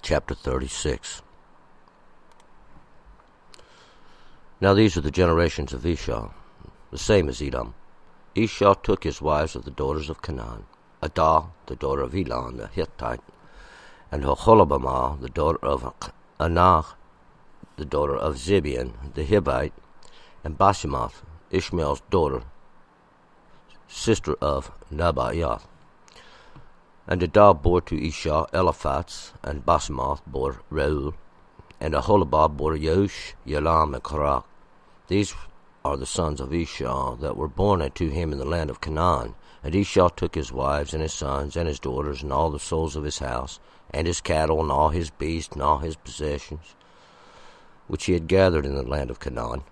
Chapter 36. Now these are the generations of Esau, the same as Edom. Esau took his wives of the daughters of Canaan, Adah, the daughter of Elon the Hittite, and Oholibamah, the daughter of Anak, the daughter of Zibeon the Hivite, and Basemath, Ishmael's daughter, sister of Nebaioth. And Adah bore to Esau Eliphaz, and Basemath bore Reuel, and Aholibah bore Yeush, Yalam, and Korah. These are the sons of Esau that were born unto him in the land of Canaan. And Esau took his wives, and his sons, and his daughters, and all the souls of his house, and his cattle, and all his beasts, and all his possessions, which he had gathered in the land of Canaan,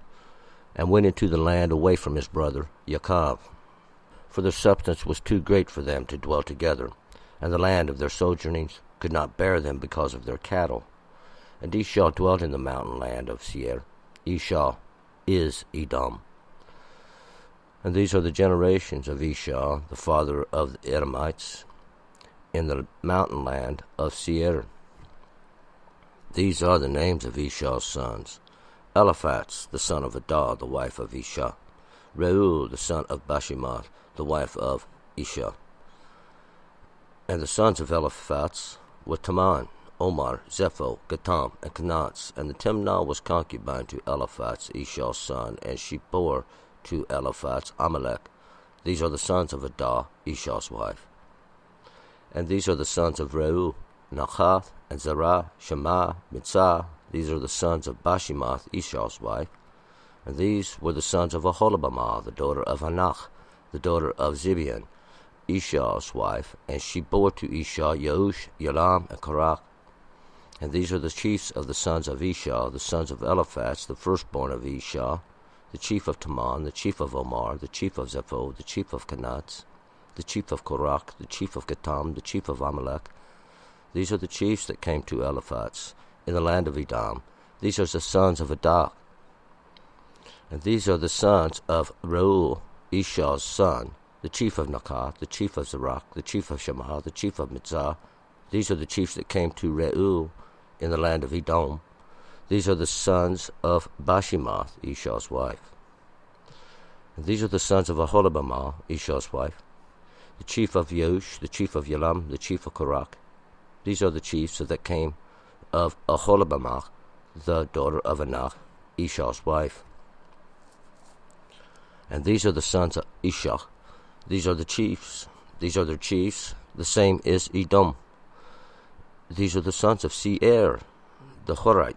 and went into the land away from his brother Jacob. For their substance was too great for them to dwell together, and the land of their sojournings could not bear them because of their cattle. And Esau dwelt in the mountain land of Seir. Esau is Edom. And these are the generations of Esau, the father of the Edomites, in the mountain land of Seir. These are the names of Esau's sons: Eliphaz, the son of Adah, the wife of Esau; Reuel, the son of Basemath, the wife of Esau. And the sons of Eliphaz were Teman, Omar, Zepho, Gatam, and Kenaz. And the Timnah was concubine to Eliphaz, Esau's son, and she bore to Eliphaz Amalek. These are the sons of Adah, Esau's wife. And these are the sons of Reuel, Nachath, and Zerah, Shema, Mitzah. These are the sons of Basemath, Esau's wife. And these were the sons of Oholibamah, the daughter of Anak, the daughter of Zibeon, Esau's wife, and she bore to Esau Yeush, Yalam, and Korah. And these are the chiefs of the sons of Esau, the sons of Eliphaz, the firstborn of Esau, the chief of Teman, the chief of Omar, the chief of Zepho, the chief of Kenaz, the chief of Korah, the chief of Gatam, the chief of Amalek. These are the chiefs that came to Eliphaz in the land of Edom. These are the sons of Adah. And these are the sons of Reuel, Esau's son, the chief of Nachath, the chief of Zerach, the chief of Shema, the chief of Mitzah. These are the chiefs that came to Reuel in the land of Edom. These are the sons of Basemath, Esau's wife. And these are the sons of Oholibamah, Esau's wife, the chief of Yeush, the chief of Yalam, the chief of Korah. These are the chiefs that came of Oholibamah, the daughter of Anak, Esau's wife. And these are the sons of Esau. These are the chiefs. These are their chiefs. The same is Edom. These are the sons of Seir, the Horite,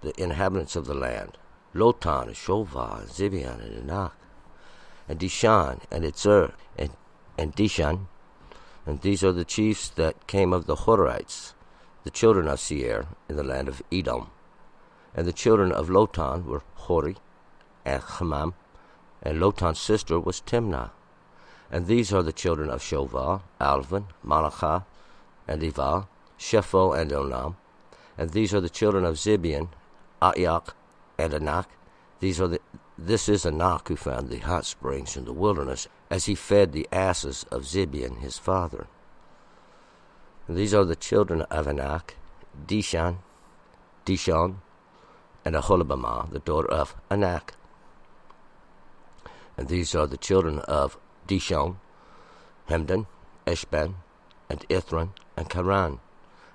the inhabitants of the land: Lotan, and Shovah, and Zibeon, and Anak, and Dishan, and Itzer, and Dishan. And these are the chiefs that came of the Horites, the children of Seir, in the land of Edom. And the children of Lotan were Hori, and Hamam, and Lotan's sister was Timnah. And these are the children of Shovah, Alvan, Malachah, and Ivah, Shepho, and Onam. And these are the children of Zibeon, Aiak, and Anak. This is Anak who found the hot springs in the wilderness, as he fed the asses of Zibeon his father. And these are the children of Anak: Dishon, and Oholibamah, the daughter of Anak. And these are the children of Dishon: Hemdan, Eshban, and Ithran, and Karan.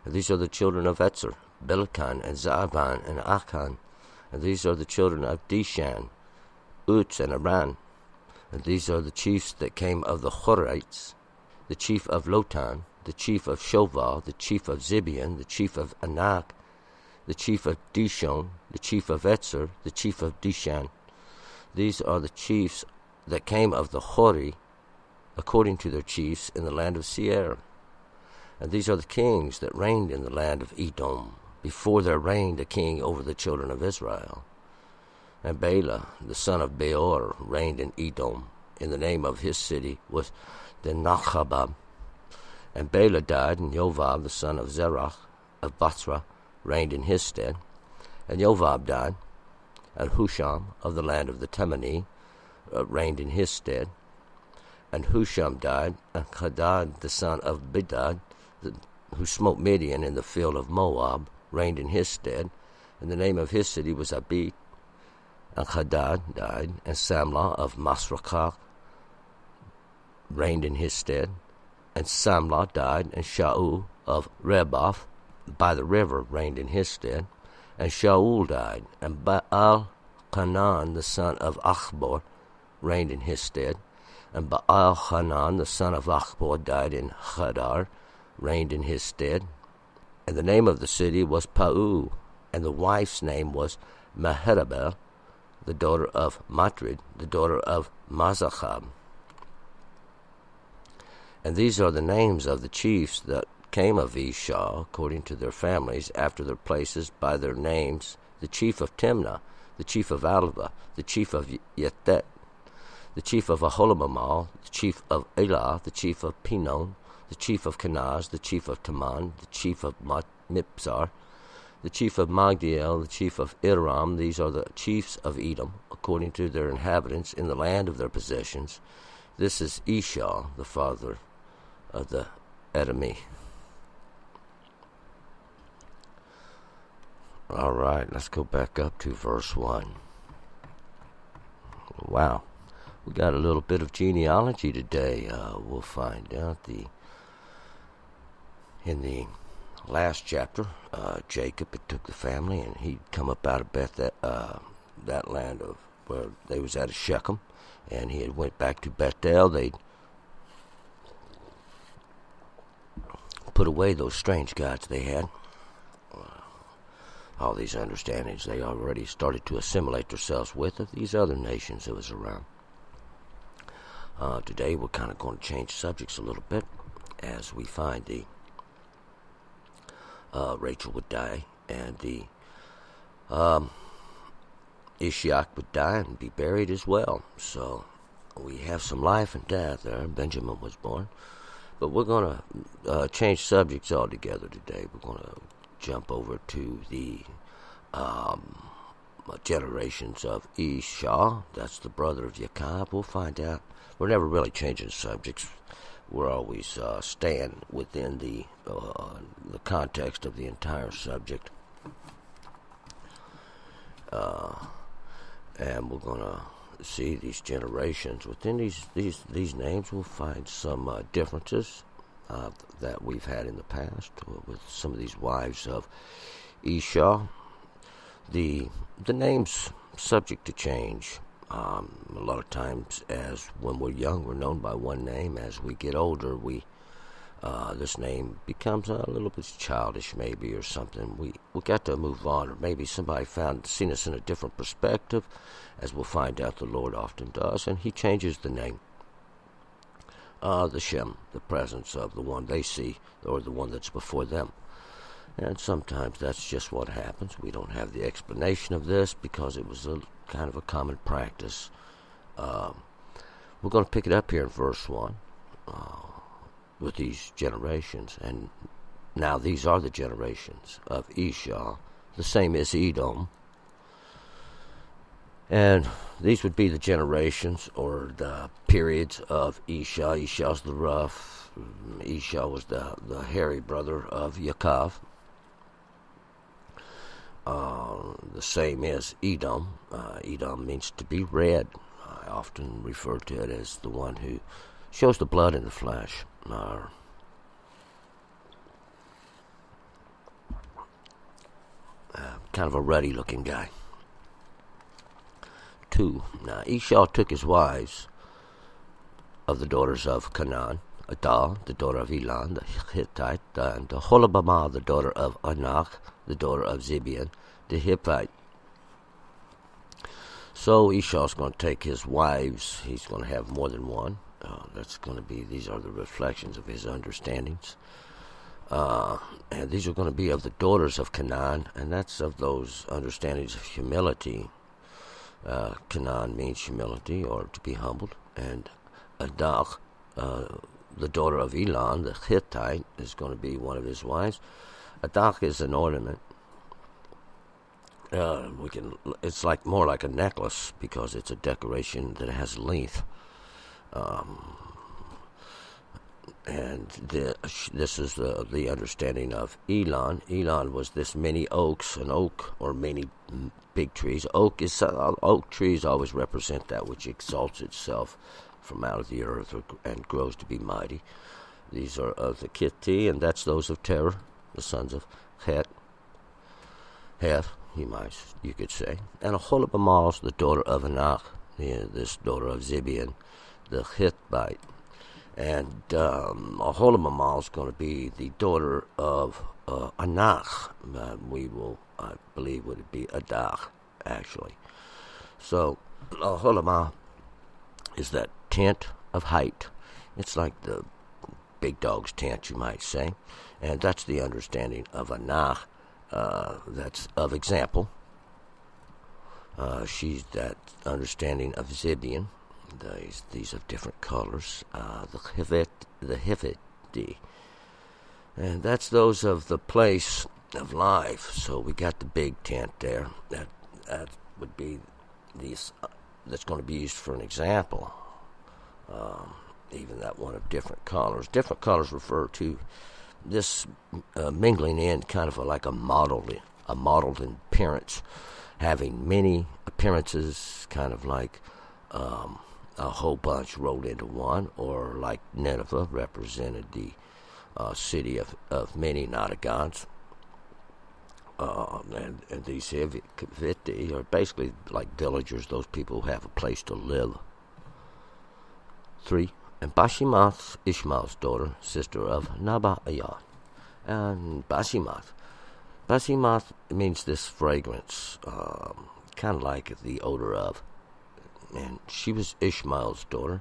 And these are the children of Etzer: Bilkan, and Zavan, and Achan. And these are the children of Dishan: Uz, and Aran. And these are the chiefs that came of the Horites: the chief of Lotan, the chief of Shovah, the chief of Zibeon, the chief of Anak, the chief of Dishon, the chief of Etzer, the chief of Dishan. These are the chiefs that came of the Hori, according to their chiefs, in the land of Seir. And these are the kings that reigned in the land of Edom, before there reigned a king over the children of Israel. And Bela, the son of Beor, reigned in Edom. In the name of his city was Dinachabab. And Bela died, and Jovab, the son of Zerach of Bathra, reigned in his stead. And Jovab died, and Husham of the land of the Temani reigned in his stead. And Husham died, and Hadad the son of Bedad, who smote Midian in the field of Moab, reigned in his stead. And the name of his city was Abith. And Hadad died, and Samlah of Masrekah reigned in his stead. And Samlah died, and Shaul of Reboth by the river reigned in his stead. And Shaul died, and Baal-Hanan the son of Achbor reigned in his stead. And Baal-Hanan the son of Achbor died in Hadar, reigned in his stead. And the name of the city was Pau, and the wife's name was Mehetabel, the daughter of Matrid, the daughter of Mazachab. And these are the names of the chiefs that came of Ishah, according to their families, after their places, by their names: the chief of Timnah, the chief of Alva, the chief of Yethet, the chief of Aholabamal, the chief of Elah, the chief of Pinon, the chief of Kenaz, the chief of Taman, the chief of Mipsar, the chief of Magdiel, the chief of Iram. These are the chiefs of Edom, according to their inhabitants in the land of their possessions. This is Ishah, the father of the Edomi. All right, let's go back up to verse 1. Wow, we got a little bit of genealogy today. We'll find out in the last chapter, Jacob had took the family, and he'd come up out of that land of where they was at Shechem, and he had went back to Bethel. They'd put away those strange gods they had. All these understandings they already started to assimilate themselves with of these other nations that was around. Today we're kind of going to change subjects a little bit as we find Rachel would die, and Ishiak would die and be buried as well. So we have some life and death there. Benjamin was born. But we're going to change subjects altogether today. We're going to jump over to the generations of Ishah. That's the brother of Jacob. We'll find out. We're never really changing subjects. We're always staying within the context of the entire subject. And we're going to see these generations. Within these names, we'll find some differences that we've had in the past with some of these wives of Ishah. The name's subject to change. A lot of times, as when we're young, we're known by one name. As we get older, this name becomes a little bit childish, maybe, or something. We got to move on, or maybe somebody seen us in a different perspective, as we'll find out the Lord often does, and He changes the name. The Shem, the presence of the one they see, or the one that's before them. And sometimes that's just what happens. We don't have the explanation of this because it was kind of a common practice. We're going to pick it up here in verse 1 with these generations. And now these are the generations of Ishah, the same as Edom. And these would be the generations or the periods of Ishah. Ishah's the rough. Ishah was the hairy brother of Yaakov. The same as Edom. Edom means to be red. I often refer to it as the one who shows the blood in the flesh. Kind of a ruddy looking guy. 2. Now Ishah took his wives of the daughters of Canaan, Adah, the daughter of Elon, the Hittite, and Aholibamah, the daughter of Anak, the daughter of Zibeon, the Hittite. So Ishah's going to take his wives. He's going to have more than one. These are the reflections of his understandings. And these are going to be of the daughters of Canaan, and that's of those understandings of humility. Canaan means humility, or to be humbled. And Adah, the daughter of Elon, the Hittite, is going to be one of his wives. Adah is an ornament. It's more like a necklace because it's a decoration that has length. And this is the understanding of Elon. Elon was this many oaks, an oak or many big trees. Oak trees always represent that which exalts itself from out of the earth and grows to be mighty. These are of the Kitti, and that's those of Terah, the sons of Heth, you could say. And Aholibamah, the daughter of Anak, this daughter of Zibeon, the Hittite. And Aholibamah is going to be the daughter of Anak. I believe, would it be Adak, actually. So Aholibamah is that tent of height. It's like the big dog's tent, you might say. And that's the understanding of Anak. That's of example. She's that understanding of Zibeon. These of different colors. The Hiviti. And that's those of the place of life. So we got the big tent there. That would be these. That's going to be used for an example. Even that one of different colors. Different colors refer to this mingling in, kind of like a mottled appearance, having many appearances, kind of like a whole bunch rolled into one, or like Nineveh represented the city of many not gods. And these Hiviti are basically like villagers, those people who have a place to live. 3. And Bashimath, Ishmael's daughter, sister of Nabaioth. And Bashimath means this fragrance, kind of like the odor of. And she was Ishmael's daughter.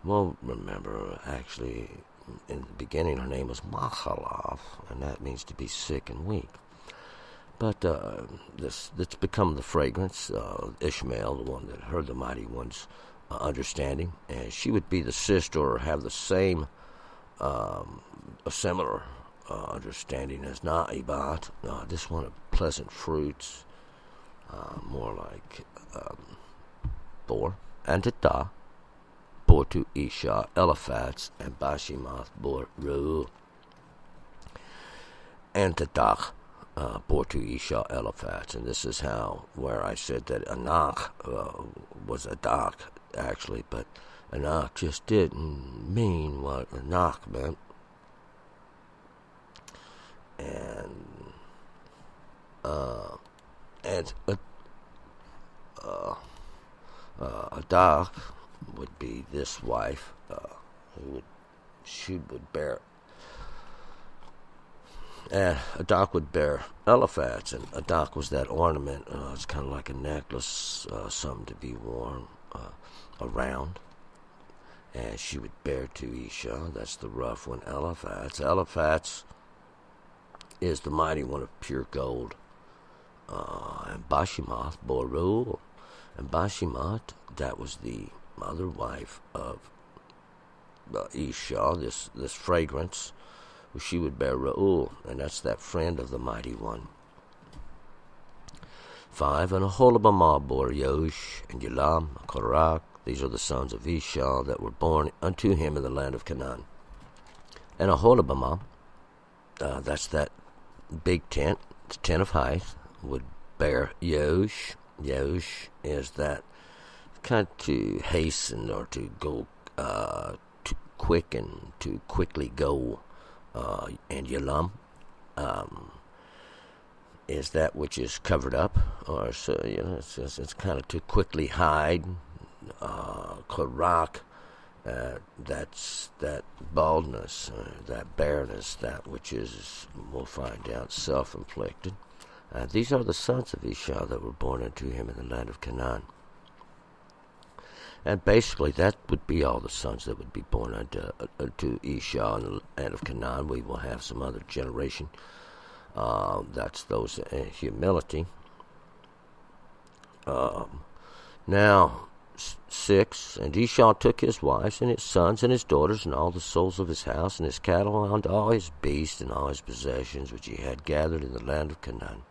Well, remember, actually, in the beginning, her name was Mahalath, and that means to be sick and weak. But it's become the fragrance, Ishmael, the one that heard the mighty one's understanding, and she would be the sister or have the same, a similar understanding as Na'ibat. This one of pleasant fruits, more like Bor, and Tata, bore to Isha, Eliphaz, and Bashimath bore Reuel. And Tadach bore to Isha, Eliphaz. And this is where I said that Anak was Adak, actually, but Anak just didn't mean what Anak meant. And Adak would be this wife, she would bear, and Adak would bear Eliphaz, and Adak was that ornament. It's kind of like a necklace, something to be worn around. And she would bear to Isha, that's the rough one, Eliphaz. Eliphaz is the mighty one of pure gold. And Bashimath bore Reuel. And Bashimath, that was the mother wife of Isha, this fragrance, she would bear Reuel, and that's that friend of the mighty one. 5. And Aholibamah bore Yosh, and Elam, Korach. These are the sons of Isha that were born unto him in the land of Canaan. And Aholibamah, that's that big tent, the tent of height, would bear Yosh. Yosh is that kind of to hasten or to go, to quicken, to quickly go. And Elam is that which is covered up, or so it's kind of to quickly hide. Korach, that's that baldness, that bareness, that which is, we'll find out, self-inflicted. These are the sons of Isha that were born unto him in the land of Canaan. And basically, that would be all the sons that would be born unto Isha in the land of Canaan. We will have some other generation. That's those in humility. Now, 6, and Esau took his wives and his sons and his daughters and all the souls of his house and his cattle and all his beasts and all his possessions which he had gathered in the land of Canaan,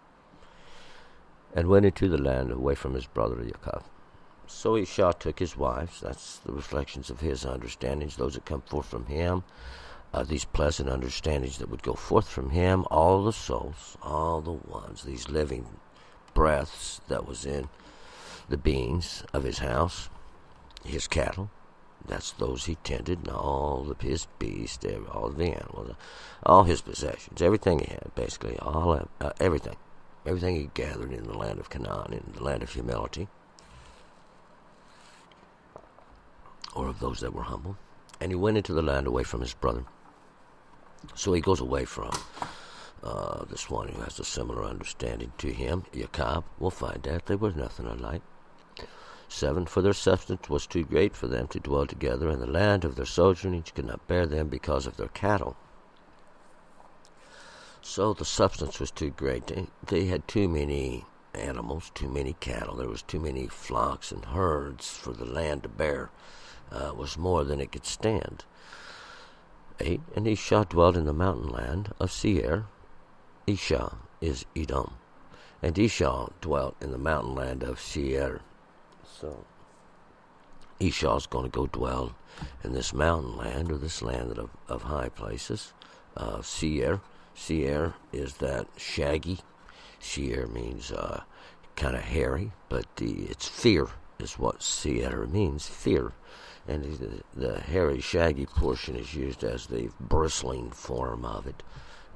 and went into the land away from his brother Jacob. So Esau took his wives. That's the reflections of his understandings, those that come forth from him. These pleasant understandings that would go forth from him, all the souls, all the ones, these living breaths that was in the beings of his house, his cattle. That's those he tended, and all of his beasts, all of the animals, all his possessions, everything he had, basically, everything he gathered in the land of Canaan, in the land of humility, or of those that were humble. And he went into the land away from his brother. So he goes away from this one who has a similar understanding to him, Jacob. We'll find out they were nothing alike. 7, for their substance was too great for them to dwell together, and the land of their sojournings could not bear them because of their cattle. So the substance was too great. They had too many animals, too many cattle. There was too many flocks and herds for the land to bear. It was more than it could stand. 8, and Esau dwelt in the mountain land of Seir. Esau is Edom. And Esau dwelt in the mountain land of Seir. So Esau's going to go dwell in this mountain land, or this land of high places. Seir. Seir is that shaggy. Seir means kind of hairy, but it's fear is what Seir means, fear. And the hairy, shaggy portion is used as the bristling form of it,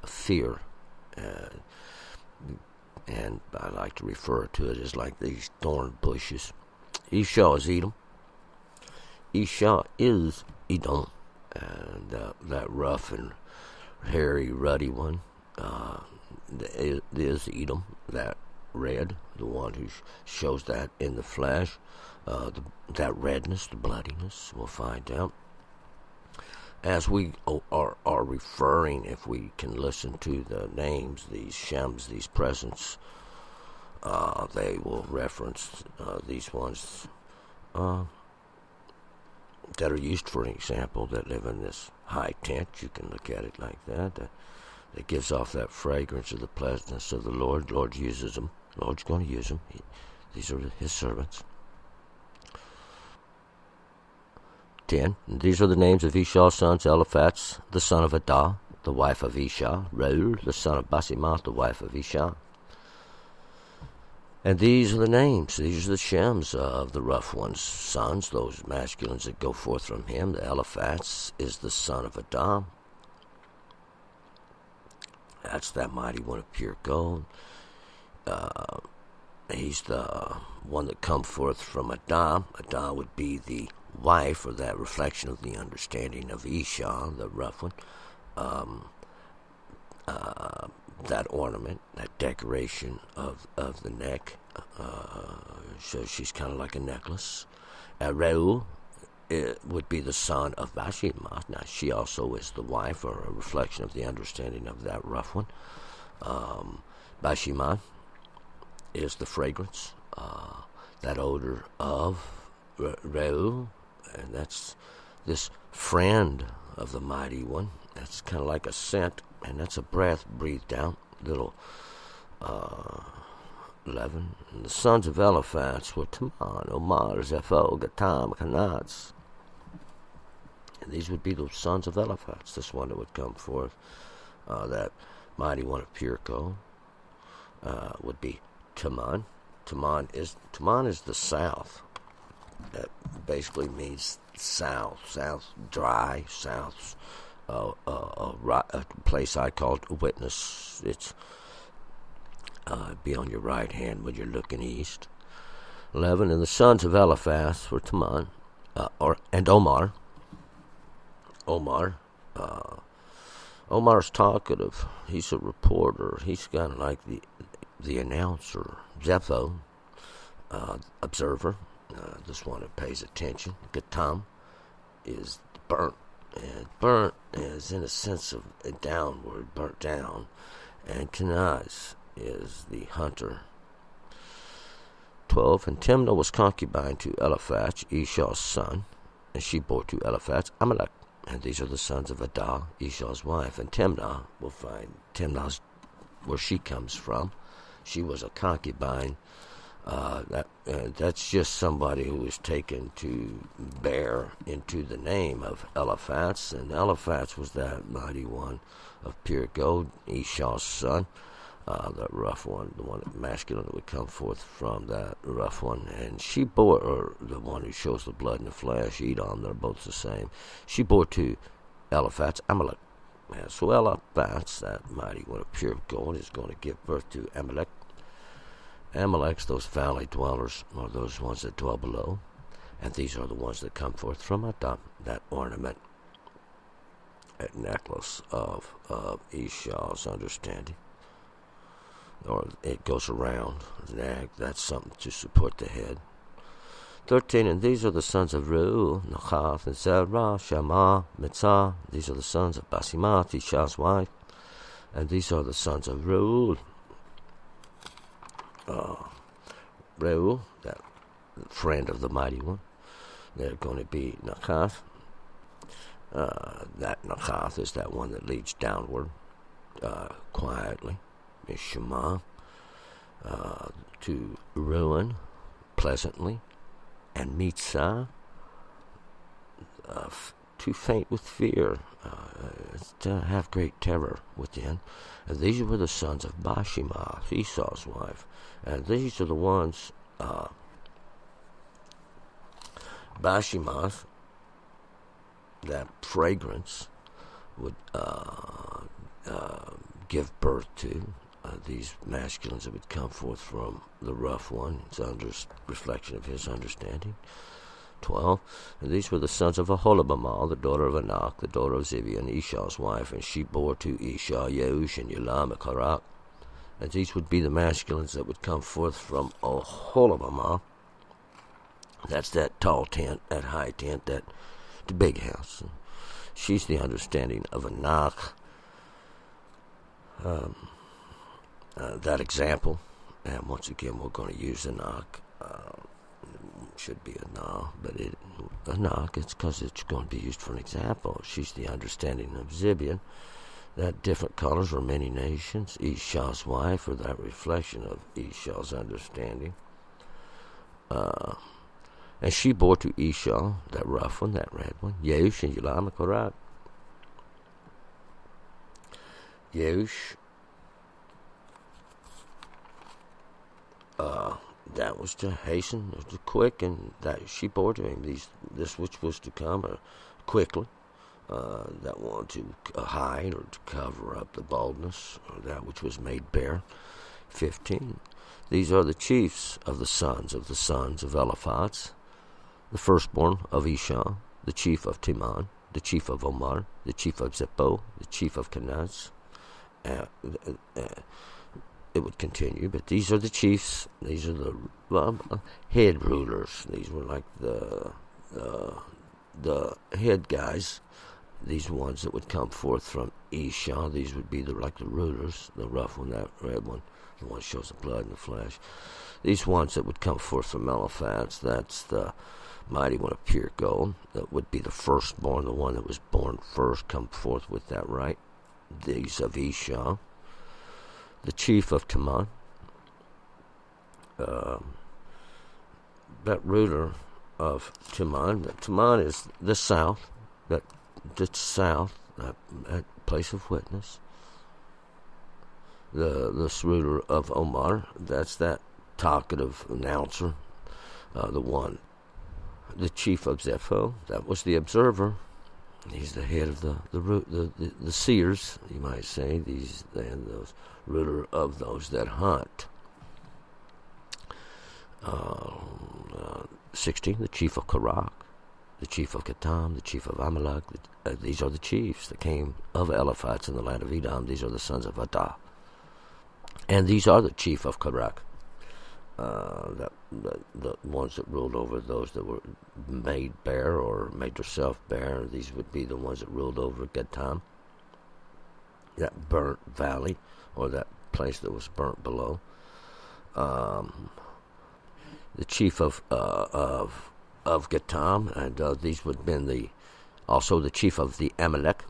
fear. And I like to refer to it as like these thorn bushes. Esau is Edom. Esau is Edom. And that rough and hairy, ruddy one is Edom. That red, the one who shows that in the flesh. That redness, the bloodiness, we'll find out. As we are referring, if we can listen to the names, these Shems, these presents, they will reference these ones that are used for an example, that live in this high tent. You can look at it like that. That gives off that fragrance of the pleasantness of the Lord. The Lord uses them. The Lord's going to use them. These are his servants. 10. And these are the names of Esau's sons: Eliphaz, the son of Adah, the wife of Esau; Reuel, the son of Basemath, the wife of Esau. And these are the names, these are the Shems of the rough one's sons, those masculines that go forth from him. The Eliphaz is the son of Adah. That's that mighty one of pure gold. He's the one that come forth from Adah. Adah would be the wife, or that reflection of the understanding of Esau, the rough one. That ornament, that decoration of the neck, so she's kind of like a necklace. Reuel would be the son of Basemath. Now she also is the wife, or a reflection of the understanding of that rough one. Basemath is the fragrance, that odor of Reuel, and that's this friend of the mighty one. That's kind of like a scent, and that's a breath breathed out. Little 11. And the sons of Eliphaz were Teman, Omar, Zepho, Gatam, Kenaz. And these would be the sons of Eliphaz, this one that would come forth, that mighty one of pure gold, would be Teman. Teman is the south. That basically means south, dry, south. A place I call a witness. It's be on your right hand when you're looking east. 11. And the sons of Eliphaz were Teman, and Omar. Omar's talkative. He's a reporter. He's kind of like the announcer. Zepho, observer. This one that pays attention. Gatam is burnt. And burnt is in a sense of a downward, burnt down. And Kenaz is the hunter. 12. And Timnah was concubine to Eliphaz, Esau's son, and she bore to Eliphaz Amalek. And these are the sons of Adah, Esau's wife. And Timnah, we'll find Timnah's where she comes from. She was a concubine That's just somebody who was taken to bear into the name of Eliphaz, and Eliphaz was that mighty one of pure gold, Esau's son, the rough one, the one masculine that would come forth from that rough one. And she bore, or the one who shows the blood in the flesh, Edom, they're both the same. She bore to Eliphaz Amalek. And so Eliphaz, that mighty one of pure gold, is going to give birth to Amalek. Amalek's those valley dwellers, or those ones that dwell below, and these are the ones that come forth from Adam, that ornament, that necklace of Esau's understanding. Or it goes around the neck, that's something to support the head. 13, and these are the sons of Reuel, Nachath, and Zerah, Shammah, Mitzah. These are the sons of Basimath, Esau's wife, and these are the sons of Reuel. Reuel, that friend of the mighty one. They're going to be Nachath. That Nachath is that one that leads downward quietly. Shammah, to ruin pleasantly, and Mitzah, to faint with fear, to have great terror within. And these were the sons of Bashemath, Esau's wife. And these are the ones, Bashemath, that fragrance would give birth to. These masculines that would come forth from the rough one. It's under reflection of his understanding. 12. And these were the sons of Aholibamah, the daughter of Anak, the daughter of Zibian, Esau's wife, and she bore to Esau Yeush and Elam and Karak. And these would be the masculines that would come forth from Aholibamah. That's that tall tent, that high tent, that the big house. She's the understanding of Anak. That example, and once again we're going to use Anak. Should be Anak, but Anak, it's because it's going to be used for an example. She's the understanding of Zibian, that different colors are many nations. Esau's wife, or that reflection of Esau's understanding. And she bore to Esau, that rough one, that red one, Yeush and Elam and Karak. Yeush, that was to hasten, or to quicken, that she bore to him this which was to come quickly, that one to hide or to cover up the baldness, or that which was made bare. 15. These are the chiefs of the sons of Eliphaz, the firstborn of Esau, the chief of Timon, the chief of Omar, the chief of Zepho, the chief of Kenaz. It would continue, but these are the chiefs. These are the head rulers. These were like the head guys. These ones that would come forth from Esau. These would be like the rulers, the rough one, that red one, the one that shows the blood in the flesh. These ones that would come forth from Eliphaz, that's the mighty one of pure gold. That would be the firstborn, the one that was born first, come forth with that right. These of Esau, the chief of Timon, that ruler of Timon. Timon is the south, that place of witness. This ruler of Omar, that's that talkative announcer, the chief of Zepho, that was the observer. He's the head of the seers, you might say. Those ruler of those that hunt. 16, the chief of Karak, the chief of Ketam, the chief of Amalek. These are the chiefs that came of Eliphaz in the land of Edom. These are the sons of Adah. And these are the chief of Karak. The ones that ruled over those that were made bare or made themselves bare. These would be the ones that ruled over Getam, that burnt valley, or that place that was burnt below. The chief of Getam, and these would have been also the chief of the Amalek.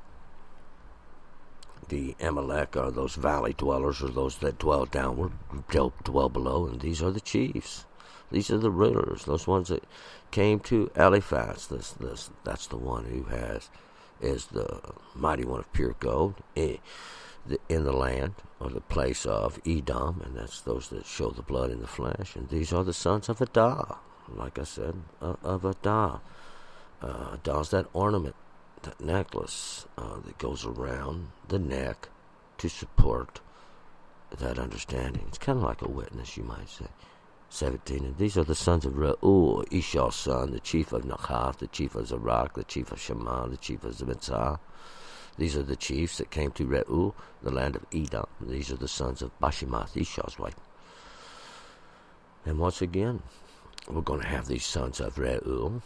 the Amalek are those valley dwellers, or those that dwell downward, dwell below, and these are the chiefs. These are the rulers, those ones that came to Eliphaz. That's the one who is the mighty one of pure gold in the land, or the place of Edom, and that's those that show the blood in the flesh. And these are the sons of Adah, like I said, of Adah. Adah's that ornament, that necklace that goes around the neck to support that understanding. It's kind of like a witness, you might say. 17. And these are the sons of Reuel, Ishah's son, the chief of Nachath, the chief of Zarach, the chief of Shema, the chief of Mitzah. These are the chiefs that came to Reuel, the land of Edom. These are the sons of Bashimath, Ishah's wife. And once again, we're going to have these sons of Reuel.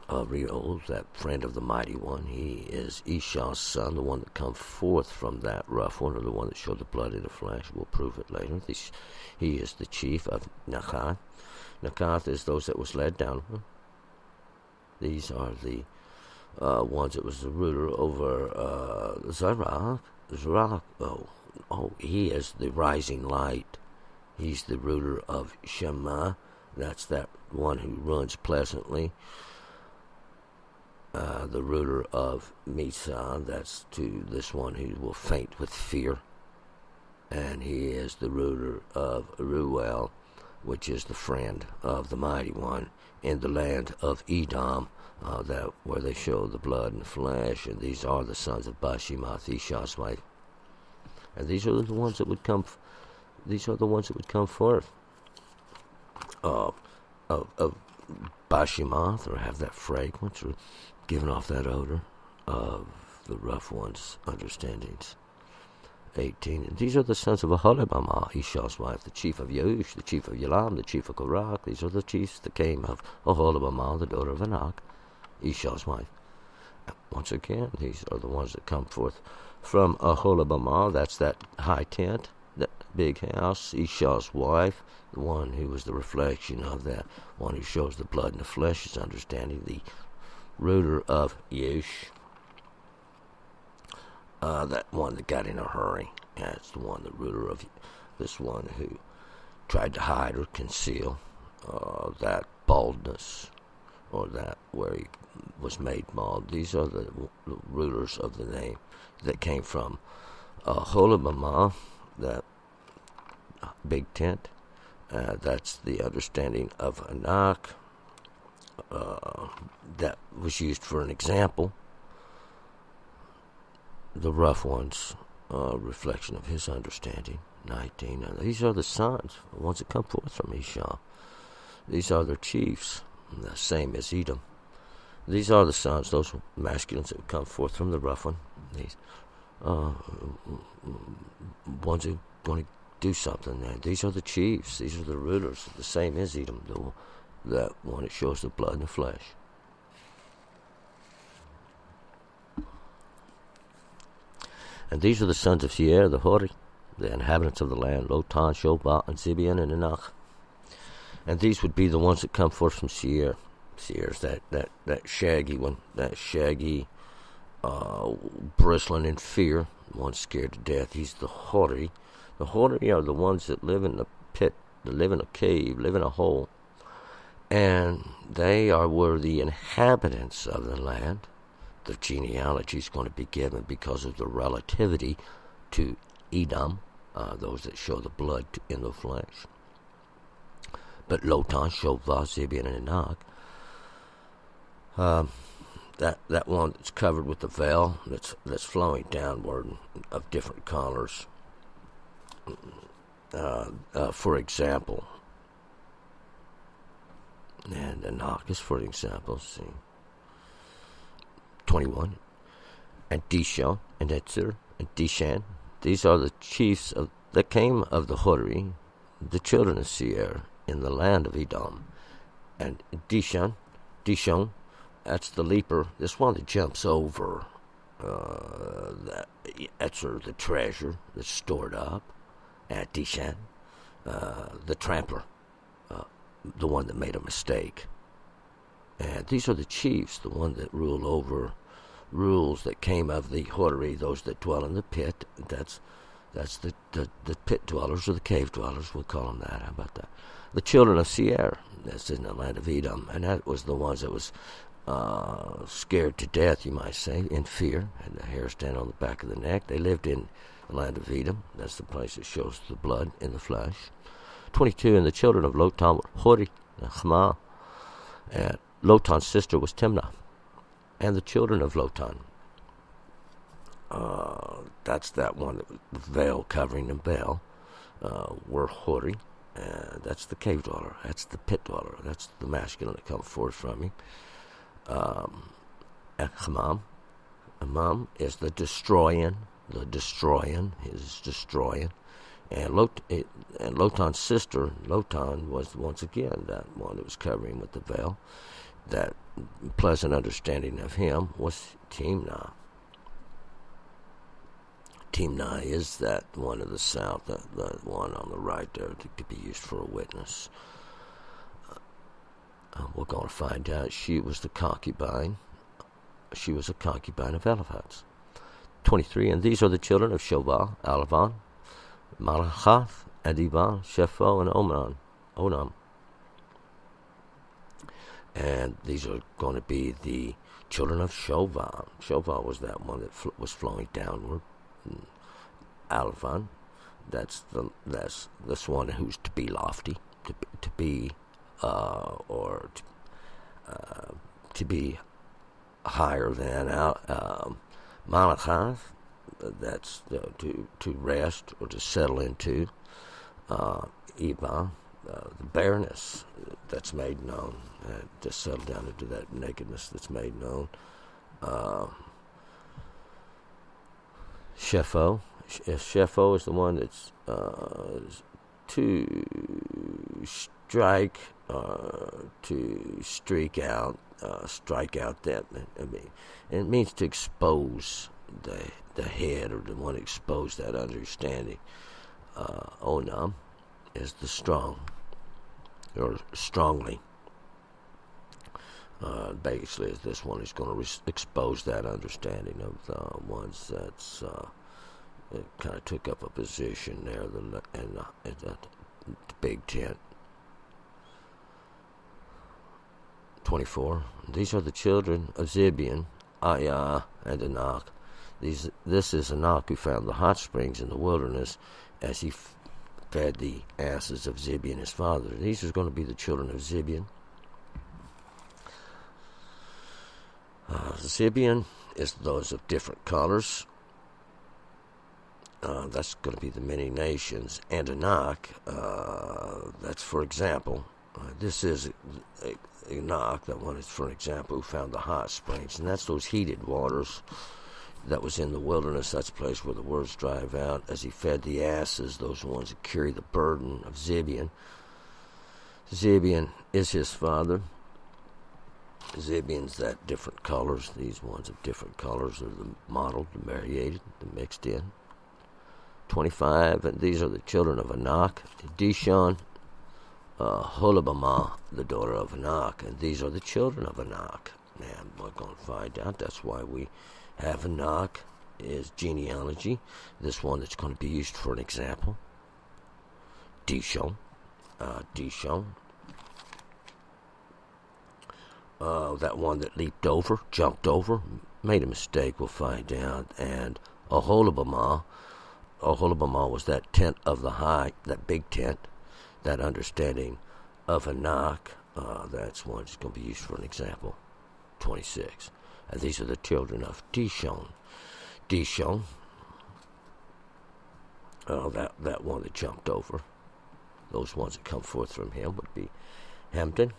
Reuel, that friend of the mighty one, he is Ishah's son, the one that comes forth from that rough one, or the one that showed the blood in the flesh. We'll prove it later. He is the chief of Nachath. Nachath is those that was led down. These are the ones that was the ruler over Zarach. He is the rising light. He's the ruler of Shema. That's that one who runs pleasantly. The ruler of Mitzah, that's to this one who will faint with fear. And he is the ruler of Reuel, which is the friend of the mighty one in the land of Edom, where they show the blood and the flesh. And these are the sons of Bashimath, Ishah's wife. And these are the ones that would come. These are the ones that would come forth of Bashimath, or have that fragrance, or giving off that odor of the rough one's understandings. 18. And these are the sons of Aholibamah, Ishah's wife, the chief of Yeush, the chief of Yalam, the chief of Korach. These are the chiefs that came of Aholibamah, the daughter of Anak, Ishah's wife. Once again, these are the ones that come forth from Aholibamah. That's that high tent, that big house, Ishah's wife, the one who was the reflection of that one who shows the blood and the flesh is understanding, the ruler of Yeush, that one that got in a hurry. That's the one, the ruler of this one who tried to hide or conceal that baldness, or that where he was made bald. These are the rulers of the name that came from Aholibamah, that big tent. That's the understanding of Anak. That was used for an example. The rough one's reflection of his understanding. 19. These are the sons, the ones that come forth from Ishah. These are their chiefs, the same as Edom. These are the sons, those masculines that would come forth from the rough one. These ones who are going to do something. These are the chiefs. These are the rulers, the same as Edom, that one that shows the blood and the flesh. And these are the sons of Seir, the Hori, the inhabitants of the land, Lotan, Shobal, and Zibeon, and Anak. And these would be the ones that come forth from Seir. Seir's that shaggy one, that shaggy, bristling in fear, one scared to death. He's the Hori. The Hori are the ones that live in the pit, that live in a cave, live in a hole. And they were the inhabitants of the land. Their genealogy is going to be given because of the relativity to Edom, those that show the blood in the flesh. But Lotan, Shobal, Zibeon, and Anak, that one that's covered with the veil that's flowing downward of different colors. For example, and Anak is for example. See, 21, and Dishon, and Etzer, and Dishan. These are the chiefs that came of the Hori, the children of Seir, in the land of Edom. And Dishon, that's the leaper, this one that jumps over Etzer, the treasure that's stored up. And Dishan, the trampler, the one that made a mistake. And these are the chiefs, the one that rule over rules that came of the Hori, those that dwell in the pit. That's the pit dwellers or the cave dwellers. We'll call them that. How about that? The children of Seir, that's in the land of Edom, and that was the ones that was scared to death, you might say, in fear, and the hair stand on the back of the neck. They lived in the land of Edom. That's the place that shows the blood in the flesh. 22, and the children of Lotan were Hori and Chama, and Lotan's sister was Timnah. And the children of Lotan, that's that one that was the veil covering the veil, were Hori, and that's the cave dweller, that's the pit dweller, that's the masculine that comes forth from him. And Hamam is the destroying, is destroying. And Lotan's sister, Lotan, was once again that one that was covering with the veil. That pleasant understanding of him was Timnah. Timnah is that one of the south, the one on the right there, to be used for a witness. We're going to find out she was the concubine. She was a concubine of Eliphaz. 23, and these are the children of Shobal, Alavan, Malachath, Adiban, Shepho, and Onam. And these are going to be the children of Shobal. Shobal was that one that was flowing downward. Alavan, that's this one who's to be lofty, to be higher than Malachath. That's to rest or to settle into. Iba, the bareness that's made known, to settle down into that nakedness that's made known. Shepho is the one that's to strike, to streak out, strike out that. I mean, and it means to expose the head, or the one to expose that understanding. Onam is the strong, or strongly. Basically, this one is going to expose that understanding of the ones that's it kind of took up a position there in the big tent. 24. These are the children of Zibeon, Ayah, and Anak. This is Anak who found the hot springs in the wilderness as he fed the asses of Zibeon his father. These are going to be the children of Zibeon. Zibeon is those of different colors. That's going to be the many nations. And Anak, that's for example, this is Anak, that one is for example, who found the hot springs. And that's those heated waters that was in the wilderness. That's a place where the words drive out. As he fed the asses, those ones that carry the burden of Zibeon. Zibeon is his father. Zibeon's that different colors. These ones of different colors are the mottled, the variated, the mixed in. 25, and these are the children of Anak, Dishon, Holabamah, the daughter of Anak, and these are the children of Anak. And we're going to find out. That's why we have Anak is genealogy. This one that's going to be used for an example. Dishon. That one that leaped over, jumped over, made a mistake, we'll find out. And Oholibamah was that tent of the high, that big tent, that understanding of Anak. That's one that's going to be used for an example. 26. And these are the children of Dishon. Dishon, that one that jumped over. Those ones that come forth from him would be Hemden.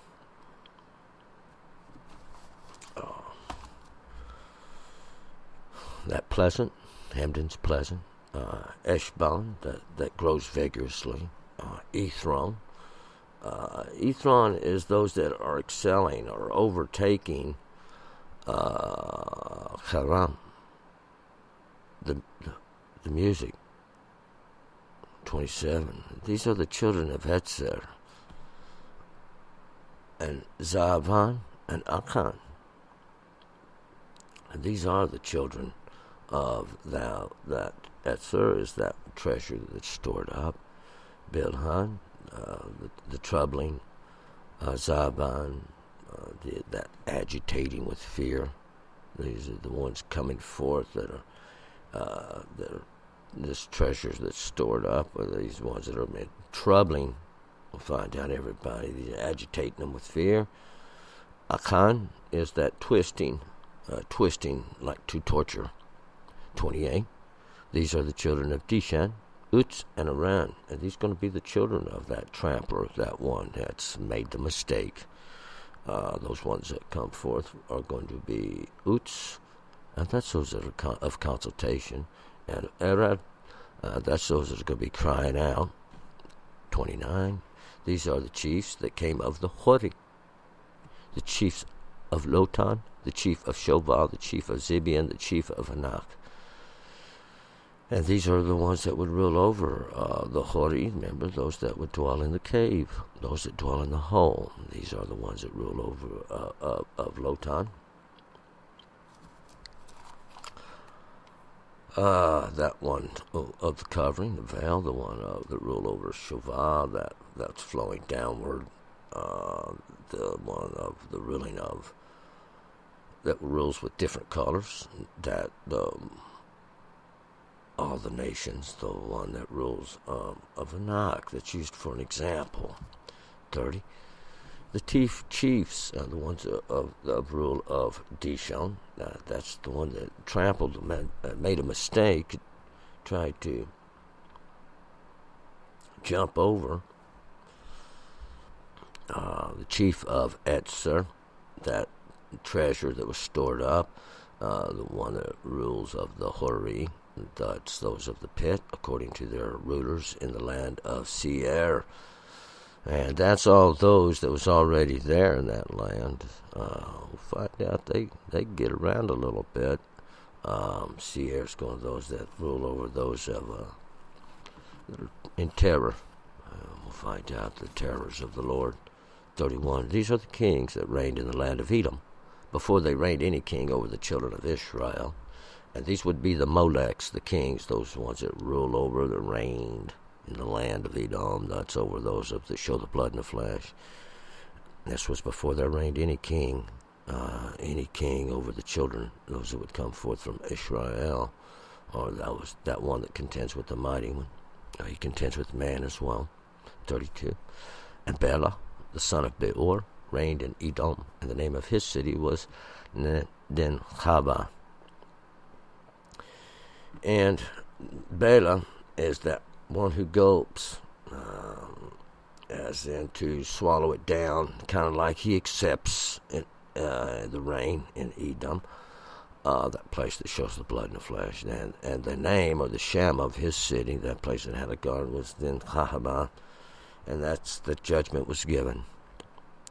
That pleasant, Hemden's pleasant. Eshban, that grows vigorously. Ethron. Ethron is those that are excelling or overtaking Haram, the music. 27. These are the children of Hetzer, and Zavan and Akan. And these are the children of thou, that Etzer is that treasure that's stored up. Bilhan, the troubling, Zaban, that agitating with fear. These are the ones coming forth that are this treasures that's stored up, or these ones that are troubling. We'll find out everybody. These agitating them with fear. Akan is that twisting like to torture. 28. These are the children of Dishan, Uts, and Aran. And these are going to be the children of that trampler, that one that's made the mistake. Those ones that come forth are going to be Uts, and that's those that are of consultation. And Arad, that's those that are going to be crying out. 29. These are the chiefs that came of the Hori, the chiefs of Lotan, the chief of Shobal, the chief of Zibian, the chief of Anak. And these are the ones that would rule over the Hori, remember, those that would dwell in the cave, those that dwell in the hole. These are the ones that rule over of Lotan. That one of the covering, the veil, the one that rule over Shuvah, that's flowing downward, the one of the ruling of, that rules with different colors, that all the nations, the one that rules of Anak, that's used for an example. 30. The chiefs, the ones of rule of Dishon, that's the one that trampled, made a mistake, tried to jump over. The chief of Etzer, that treasure that was stored up, the one that rules of the Hori, that's those of the pit, according to their rulers in the land of Seir. And that's all those that was already there in that land. We'll find out they get around a little bit. Seir's going to those that rule over those of that are in terror. We'll find out the terrors of the Lord. 31. These are the kings that reigned in the land of Edom, before they reigned any king over the children of Israel. And these would be the Molechs, the kings, those ones that rule over, that reigned in the land of Edom. That's over those that show the blood in the flesh. This was before there reigned any king over the children, those that would come forth from Israel. Or that was that one that contends with the mighty one. He contends with man as well. 32. And Bela, the son of Beor, reigned in Edom, and the name of his city was Dinhabah. And Bela is that one who gulps, as in to swallow it down, kind of like he accepts the rain in Edom, that place that shows the blood in the flesh. And the name or the sham of his city, that place that had a garden, was Dinhabah, and that's the judgment was given.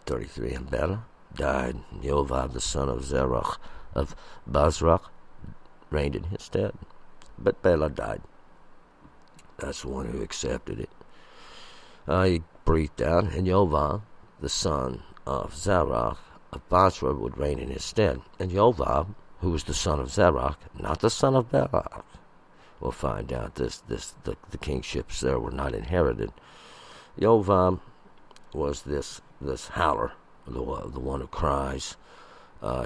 33. And Bela died. Yovab, the son of Zerach of Bazrach, reigned in his stead. But Bela died. That's the one who accepted it. He breathed out, and Yovab, the son of Zerach of Basra, would reign in his stead. And Yovab, who was the son of Zerach, not the son of Bela. We'll find out the kingships there were not inherited. Yovab was this howler, the one who cries.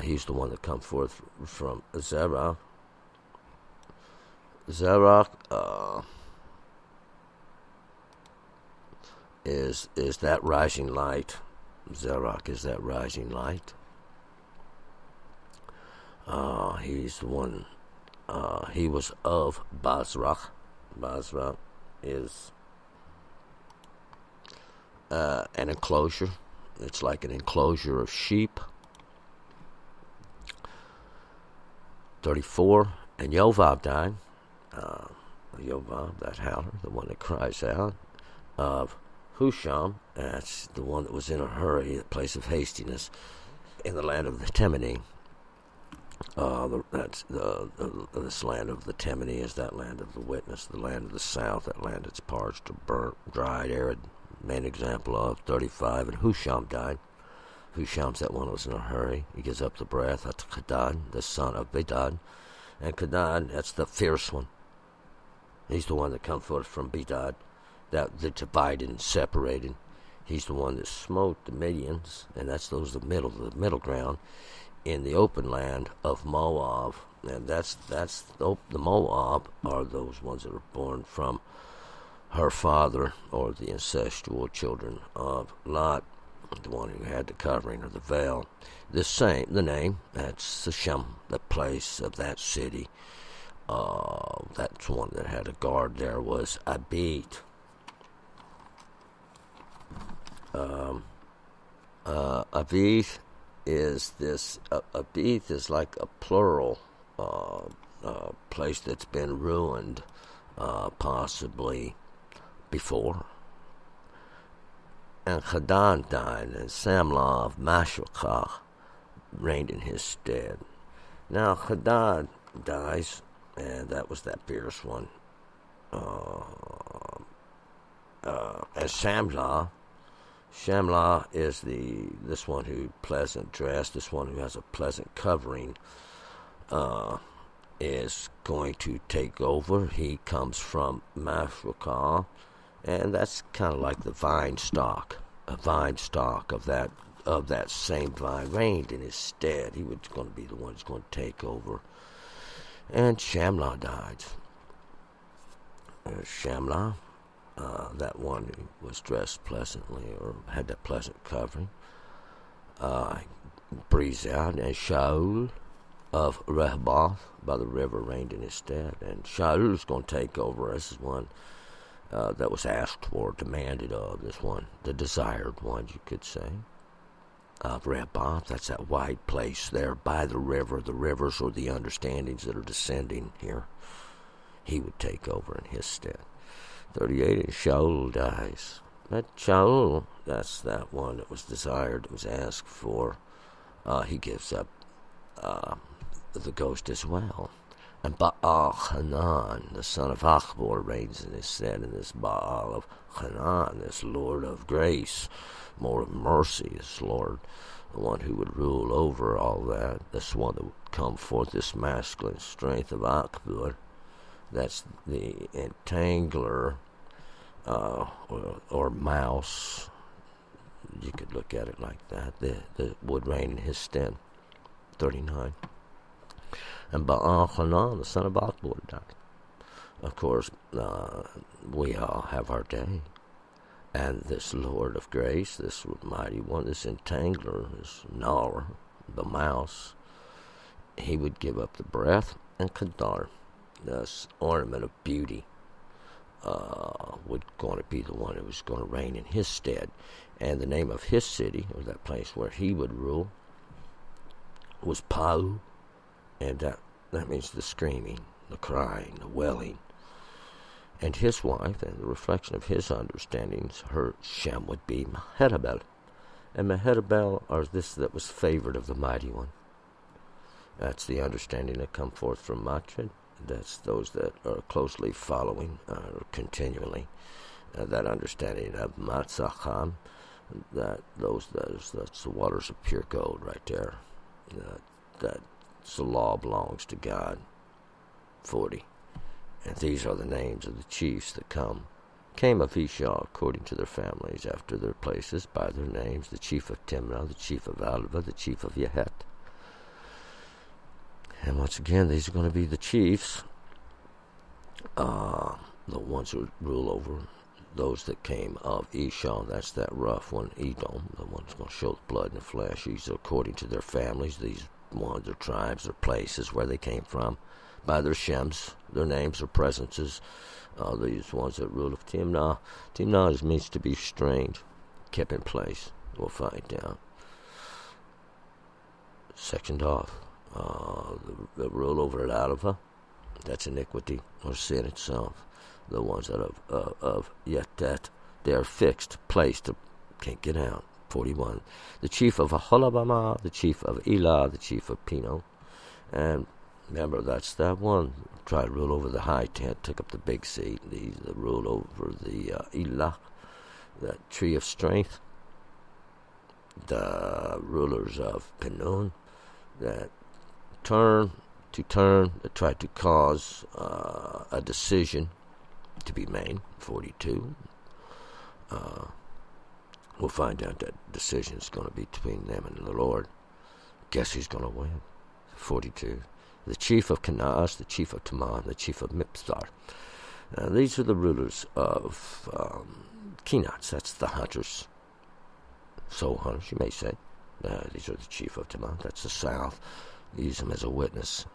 He's the one that comes forth from Zerach. Zerach is that rising light. Zerach is that rising light. He's the one. He was of Bazrach. Bazrach is an enclosure. It's like an enclosure of sheep. 34. And Yovab died. Yovab, that howler, the one that cries out, of Husham, that's the one that was in a hurry, the place of hastiness, in the land of the Temani. This land of the Temani is that land of the witness, the land of the south, that land that's parched or burnt, dried, arid, main example of. 35. And Husham died. Husham's that one was in a hurry. He gives up the breath. That's Hadad, the son of Bedad. And Hadad, that's the fierce one. He's the one that come forth from Bedad, that the divided and separated. He's the one that smote the Midians, and that's the middle ground in the open land of Moab. And that's the Moab are those ones that are born from her father, or the incestual children of Lot, the one who had the covering or the veil. The name, that's the Shem, the place of that city. That's one that had a guard there, was Abid. Abid is this. Abid is like a plural place that's been ruined, possibly before. And Hadad died, and Samlah of Mashrekah reigned in his stead. Now Hadad dies, and that was that fierce one. And Shamlah is this one who pleasant dressed, this one who has a pleasant covering, is going to take over. He comes from Mashrekah, and that's kind of like the vine stock, a vine stock of that same vine reigned in his stead. He was going to be the one who's going to take over. And Shamlah died. Shamlah, that one who was dressed pleasantly or had that pleasant covering, breathes out, and Shaul of Rehoboth by the river reigned in his stead. And Shaul is going to take over. This is one that was asked for, demanded of, this one, the desired one, you could say. Rehoboth, that's that wide place there by the river. The rivers or the understandings that are descending here. He would take over in his stead. 38, and Shaul dies. That Shaul, that's that one that was desired, that was asked for. He gives up the ghost as well. And Baal Hanan, the son of Achbor, reigns in his stead, and this Baal of Hanan, this Lord of grace, more of mercy, this Lord, the one who would rule over all that, this one that would come forth, this masculine strength of Achbor. That's the entangler, or mouse. You could look at it like that. That would reign in his stead. 39. And Baal Hanan, the son of Achbor, died. Of course, we all have our day. And this Lord of grace, this mighty one, this entangler, this gnawer, the mouse, he would give up the breath, and Kedar, this ornament of beauty, would going to be the one who was going to reign in his stead. And the name of his city, or that place where he would rule, was Pau, and that means the screaming, the crying, the wailing. And his wife, and the reflection of his understandings, her Shem would be Mehetabel. And Mehetabel are this that was favored of the mighty one. That's the understanding that come forth from Matred. That's those that are closely following, continually, that understanding of Matzacham. That's the waters of pure gold right there. That's the law belongs to God. 40. And these are the names of the chiefs that came of Ishah according to their families, after their places, by their names: the chief of Timnah, the chief of Alva, the chief of Yehet. And once again, these are going to be the chiefs, the ones who rule over those that came of Ishah. That's that rough one, Edom, the one who's going to show the blood and the flesh. These are according to their families, these ones, their tribes, their places, where they came from, by their Shems, their names, their presences. These ones that rule of Timnah. Timnah means to be restrained, kept in place. We'll find out. Sectioned off. The rule over Alva, that's iniquity or sin itself. The ones that of Yetet, they are fixed, placed, can't get out. 41. The chief of Aholabama, the chief of Elah, the chief of Pino. And remember, that's that one. Tried to rule over the high tent, took up the big seat. These that rule over the Elah, that tree of strength. the rulers of Penuel that try to cause a decision to be made. 42. We'll find out that decision is going to be between them and the Lord. Guess who's going to win? 42. The chief of Kenaz, the chief of Teman, the chief of Mipsar. These are the rulers of Kenaz. That's the hunters, soul hunters, you may say. These are the chief of Teman. That's the south. Use them as a witness.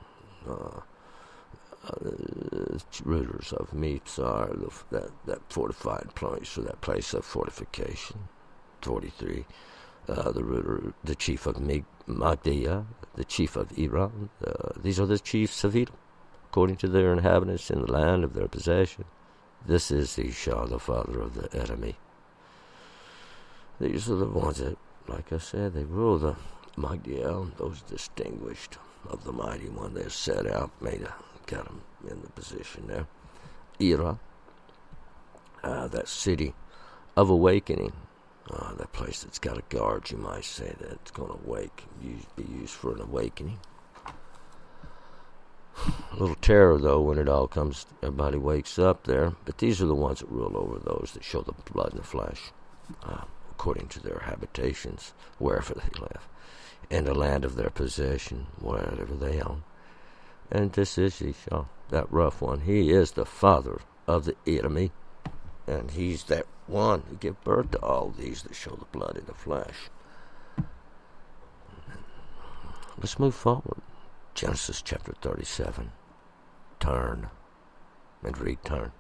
Rulers of Mipsar, that fortified place, or that place of fortification. 43. The chief of Magdiah, the chief of Iran. These are the chiefs of Edom, according to their inhabitants in the land of their possession. This is Esau, the father of the enemy. These are the ones that, like I said, they rule the Magdiel, those distinguished of the mighty one they set out, got them in the position there. Ira, that city of awakening. That place that's got a guard, you might say, that's going to be used for an awakening. A little terror, though, when it all comes, everybody wakes up there. But these are the ones that rule over those that show the blood in the flesh, according to their habitations, wherever they live, and the land of their possession, wherever they own. And this is Esau, that rough one. He is the father of the enemy, and he's that one who give birth to all these that show the blood in the flesh. Let's move forward. Genesis chapter 37. Turn and return.